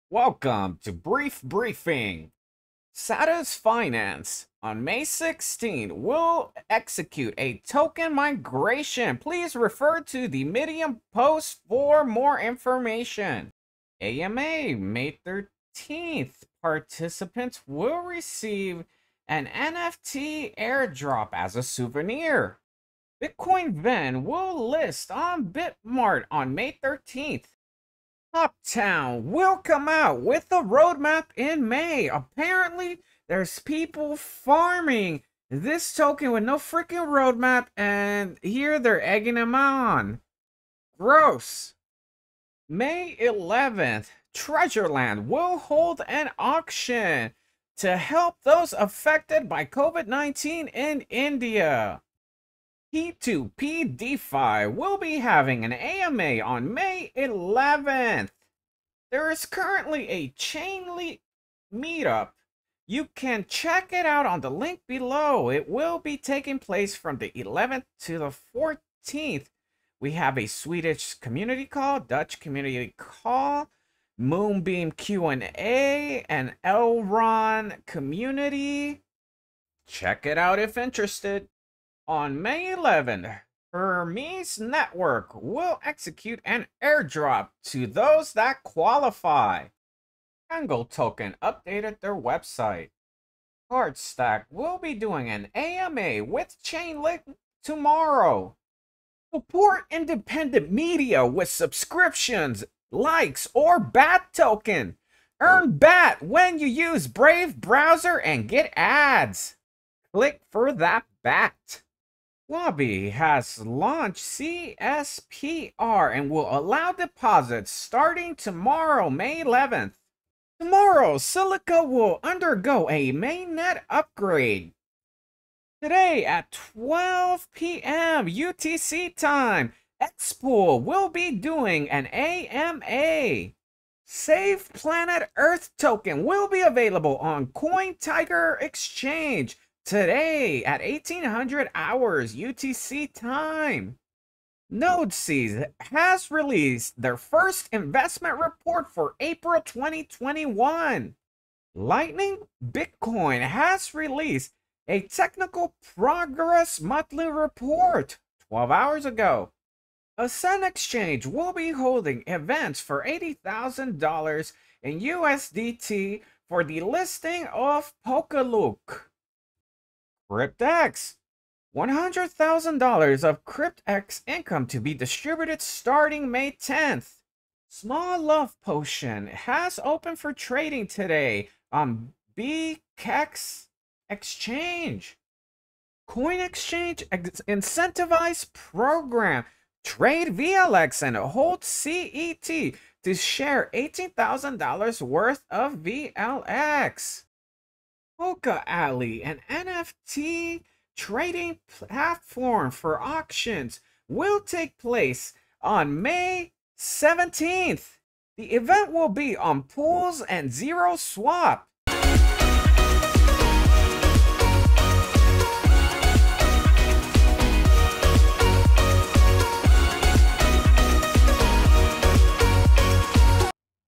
Welcome to Brief Briefing. Satas Finance on May 16 will execute a token migration. Please refer to the Medium post for more information. AMA May 13th. Participants will receive an NFT airdrop as a souvenir. Bitcoin Ven will list on Bitmart on May 13th. PopTown will come out with a roadmap in May. Apparently, there's people farming this token with no freaking roadmap, and here they're egging them on. Gross. May 11th, Treasureland will hold an auction to help those affected by COVID-19 in India. P2P DeFi will be having an AMA on May 11th. There is currently a Chainlink meetup. You can check it out on the link below. It will be taking place from the 11th to the 14th. We have a Swedish community call, Dutch community call, Moonbeam Q&A, and Elron community. Check it out if interested. On May 11th, Hermez Network will execute an airdrop to those that qualify. Angle Token updated their website. Cardstack will be doing an AMA with Chainlink tomorrow. Support independent media with subscriptions, likes, or BAT token. Earn BAT when you use Brave browser and get ads. Click for that BAT. Lobby has launched CSPR and will allow deposits starting tomorrow, May 11th. Tomorrow, Zilliqa will undergo a mainnet upgrade. Today at 12 p.m. UTC time, Xpool will be doing an AMA. Save Planet Earth token will be available on CoinTiger Exchange today at 1800 hours UTC time. NodeSeas has released their first investment report for April 2021. Lightning Bitcoin has released a technical progress monthly report 12 hours ago. Ascend Exchange will be holding events for $80,000 in USDT for the listing of Polkalook. CryptX, $100,000 of CryptX income to be distributed starting May 10th. Small Love Potion has opened for trading today on BKEX Exchange. Coin Exchange incentivized program. Trade VLX and hold CET to share $18,000 worth of VLX. Polka Alley, an NFT trading platform for auctions, will take place on May 17th. The event will be on pools and Zero Swap.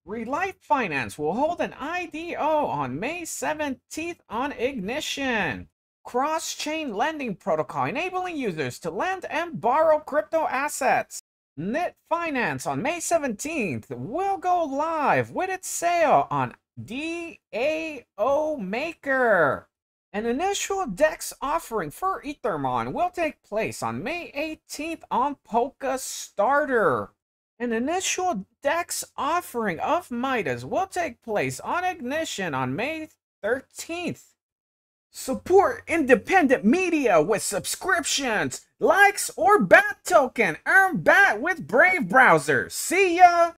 Relight Finance will hold an IDO on May 17th on Ignition. Cross-chain lending protocol enabling users to lend and borrow crypto assets. Knit Finance on May 17th will go live with its sale on DAO Maker. An initial DEX offering for Ethermon will take place on May 18th on Polka Starter. An initial DEX offering of Midas will take place on Ignition on May 13th. Support independent media with subscriptions, likes, or BAT token. Earn BAT with Brave browser. See ya!